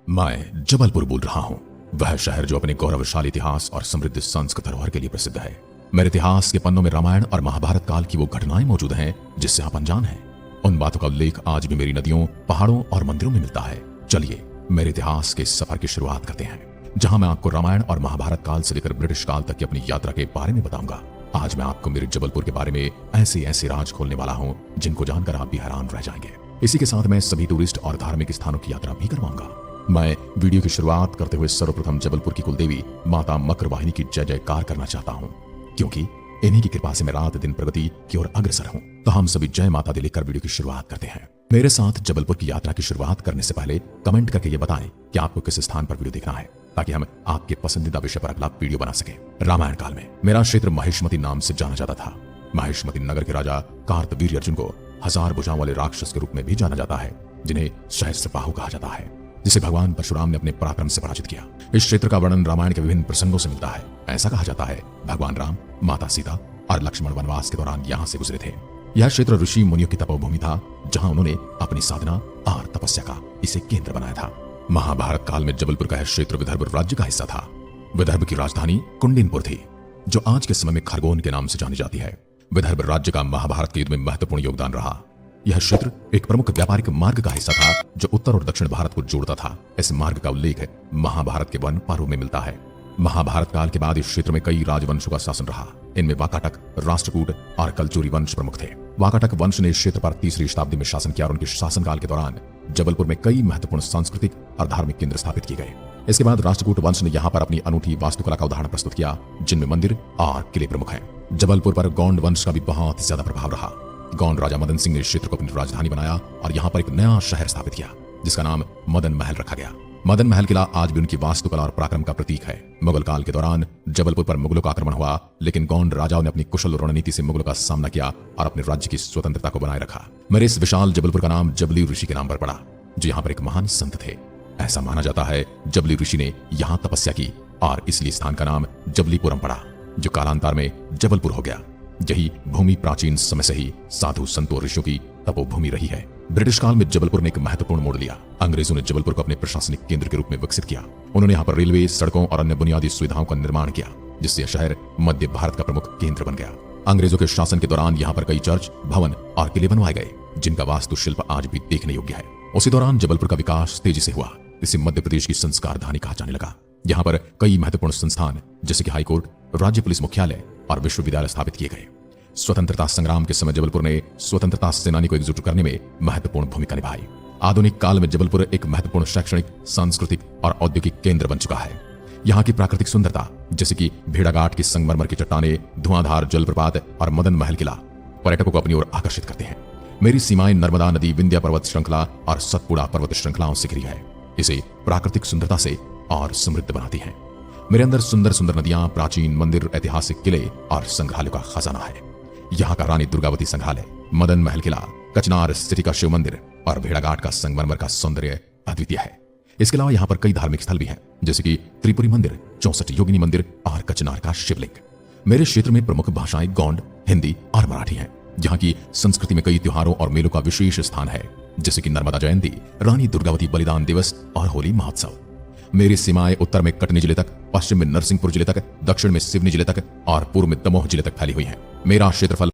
मैं जबलपुर बोल रहा हूँ, वह शहर जो अपने गौरवशाली इतिहास और समृद्ध सांस्कृतिक धरोहर के लिए प्रसिद्ध है। मेरे इतिहास के पन्नों में रामायण और महाभारत काल की वो घटनाएं मौजूद हैं जिससे आप अनजान हैं। उन बातों का उल्लेख आज भी मेरी नदियों, पहाड़ों और मंदिरों में मिलता है। चलिए मेरे इतिहास के सफर की शुरुआत करते हैं, जहां मैं आपको रामायण और महाभारत काल से लेकर ब्रिटिश काल तक की अपनी यात्रा के बारे में बताऊंगा। आज मैं आपको मेरे जबलपुर के बारे में ऐसे ऐसे राज खोलने वाला हूं जिनको जानकर आप भी हैरान रह जाएंगे। इसी के साथ मैं सभी टूरिस्ट और धार्मिक स्थानों की यात्रा भी करवाऊंगा। मैं वीडियो की शुरुआत करते हुए सर्वप्रथम जबलपुर की कुलदेवी माता मकरवाहिनी की जय जयकार करना चाहता हूं, क्योंकि इन्हीं की कृपा से मैं रात दिन प्रगति की ओर अग्रसर हूं। तो हम सभी जय माता दी लेकर वीडियो की शुरुआत करते हैं। मेरे साथ जबलपुर की यात्रा की शुरुआत करने से पहले कमेंट करके ये बताएं कि आपको किस स्थान पर वीडियो देखना है, ताकि हम आपके पसंदीदा विषय पर अगला वीडियो बना सके। रामायण काल में मेरा क्षेत्र महेशमती नाम से जाना जाता था। महेशमती नगर के राजा कार्तवीर्य अर्जुन को 1000 भुजाओं वाले राक्षस के रूप में भी जाना जाता है, जिन्हें सहस्त्रबाहु कहा जाता है, जिसे भगवान परशुराम ने अपने पराक्रम से पराजित किया। इस क्षेत्र का वर्णन रामायण के विभिन्न प्रसंगों से मिलता है। ऐसा कहा जाता है भगवान राम, माता सीता और लक्ष्मण वनवास के दौरान यहाँ से गुजरे थे। यह क्षेत्र ऋषि मुनियों की तपोभूमि था, जहां उन्होंने अपनी साधना और तपस्या का इसे केंद्र बनाया था। महाभारत काल में जबलपुर का यह क्षेत्र विदर्भ राज्य का हिस्सा था। विदर्भ की राजधानी कुंडिनपुर थी, जो आज के समय में खरगोन के नाम से जानी जाती है। विदर्भ राज्य का महाभारत के युद्ध में महत्वपूर्ण योगदान रहा। यह क्षेत्र एक प्रमुख व्यापारिक मार्ग का हिस्सा था, जो उत्तर और दक्षिण भारत को जोड़ता था। इस मार्ग का उल्लेख महाभारत के वन पर्व में मिलता है। महाभारत काल के बाद इस क्षेत्र में कई राजवंशों का शासन रहा। इनमें वाकाटक, राष्ट्रकूट और कलचुरी वंश प्रमुख थे। वाकाटक वंश ने इस क्षेत्र पर 3री शताब्दी में शासन किया और उनके शासनकाल के दौरान जबलपुर में कई महत्वपूर्ण सांस्कृतिक और धार्मिक केंद्र स्थापित किए गए। इसके बाद राष्ट्रकूट वंश ने यहाँ पर अपनी अनूठी वास्तुकला का उदाहरण प्रस्तुत किया, जिनमें मंदिर और किले प्रमुख हैं। जबलपुर पर गौंड वंश का भी बहुत ज्यादा प्रभाव रहा। गौंड राजा मदन सिंह ने इस क्षेत्र को अपनी राजधानी बनाया और यहाँ पर एक नया शहर स्थापित किया, जिसका नाम मदन महल रखा गया। मदन महल किला आज भी उनकी वास्तुकला और पराक्रम का प्रतीक है। मुगल काल के दौरान जबलपुर पर मुगलों का आक्रमण हुआ, लेकिन गौंड राजाओं ने अपनी कुशल रणनीति से मुगलों का सामना किया और अपने राज्य की स्वतंत्रता को बनाए रखा। मेरे इस विशाल जबलपुर का नाम जबली ऋषि के नाम पर पड़ा, जो यहाँ पर एक महान संत थे। ऐसा माना जाता है जबली ऋषि ने यहाँ तपस्या की और इसलिए स्थान का नाम जबलीपुरम पड़ा, जो कालांतर में जबलपुर हो गया। यही भूमि प्राचीन समय से ही साधु संतों ऋषियों की तपोभूमि रही है। ब्रिटिश काल में जबलपुर ने एक महत्वपूर्ण मोड़ लिया। अंग्रेजों ने जबलपुर को अपने प्रशासनिक केंद्र के रूप में विकसित किया। उन्होंने यहाँ पर रेलवे, सड़कों और अन्य बुनियादी सुविधाओं का निर्माण किया, जिससे यह शहर मध्य भारत का प्रमुख केंद्र बन गया। अंग्रेजों के शासन के दौरान यहाँ पर कई चर्च, भवन और किले बनवाए गए, जिनका वास्तुशिल्प आज भी देखने योग्य है। उसी दौरान जबलपुर का विकास तेजी से हुआ। इसे मध्य प्रदेश की संस्कार धानी कहा जाने लगा। यहाँ पर कई महत्वपूर्ण संस्थान जैसे कि हाईकोर्ट, राज्य पुलिस मुख्यालय और विश्वविद्यालय स्थापित किए गए। स्वतंत्रता संग्राम के समय जबलपुर ने स्वतंत्रता सेनानी को एकजुट करने में महत्वपूर्ण भूमिका निभाई। आधुनिक काल में जबलपुर एक महत्वपूर्ण शैक्षणिक, सांस्कृतिक और औद्योगिक केंद्र बन चुका है। यहाँ की प्राकृतिक सुंदरता जैसे कि भेड़ाघाट की संगमरमर की चट्टानें, धुआंधार जलप्रपात और मदन महल किला पर्यटकों को अपनी ओर आकर्षित करते हैं। मेरी सीमाएं नर्मदा नदी, विंध्या पर्वत श्रृंखला और सतपुड़ा पर्वत श्रृंखलाओं से घिरी है। इसे प्राकृतिक सुंदरता से और समृद्ध बनाती है। मेरे अंदर सुंदर सुंदर नदियां, प्राचीन मंदिर, ऐतिहासिक किले और संग्रहालयों का खजाना है। यहाँ का रानी दुर्गावती संग्रहालय, मदन महल किला, कचनार सिटी का शिव मंदिर और भेड़ाघाट का संगमरमर का सौंदर्य अद्वितीय है। इसके अलावा यहाँ पर कई धार्मिक स्थल भी हैं, जैसे कि त्रिपुरी मंदिर, 64 योगिनी मंदिर और कचनार का शिवलिंग। मेरे क्षेत्र में प्रमुख भाषाएं गौंड, हिंदी और मराठी हैं। यहाँ की संस्कृति में कई त्योहारों और मेलों का विशेष स्थान है, जैसे कि नर्मदा जयंती, रानी दुर्गावती बलिदान दिवस और होली महोत्सव। मेरी सीमाएं उत्तर में कटनी जिले तक, पश्चिम में नरसिंहपुर जिले तक, दक्षिण में सिवनी जिले तक और पूर्व में दमोह जिले तक फैली हुई हैं। मेरा क्षेत्रफल